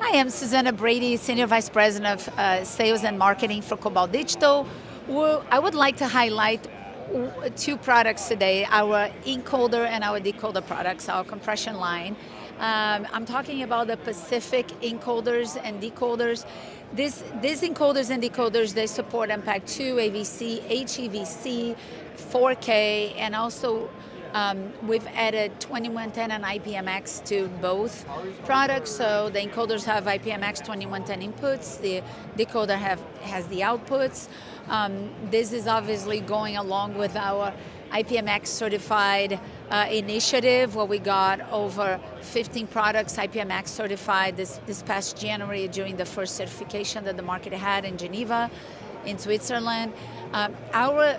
Hi, I'm Susanna Brady, Senior Vice President of Sales and Marketing for Cobalt Digital. I would like to highlight two products today, our encoder and our decoder products, our compression line. I'm talking about the Pacific encoders and decoders. These encoders and decoders, they support MPEG-2, AVC, HEVC, 4K, and also we've added 2110 and IPMX to both products. So the encoders have IPMX 2110 inputs, the decoder has the outputs. This is obviously going along with our IPMX certified initiative, where we got over 15 products IPMX certified this past January during the first certification that the market had in Geneva, in Switzerland. Our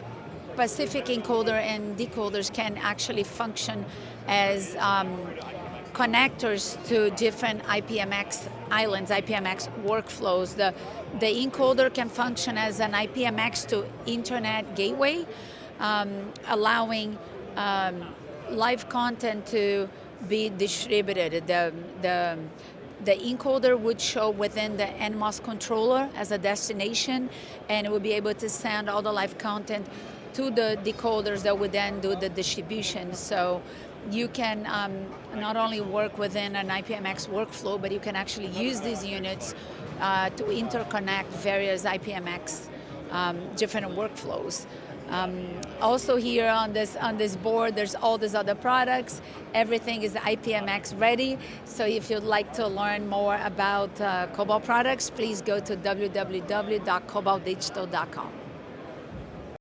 Pacific encoder and decoders can actually function as connectors to different IPMX islands, IPMX workflows. The encoder can function as an IPMX to internet gateway, allowing live content to be distributed. The encoder would show within the NMOS controller as a destination, and it would be able to send all the live content to the decoders that would then do the distribution. So you can not only work within an IPMX workflow, but you can actually use these units to interconnect various IPMX different workflows. Also here on this board, there's all these other products. Everything is IPMX ready. So if you'd like to learn more about Cobalt products, please go to www.cobaltdigital.com.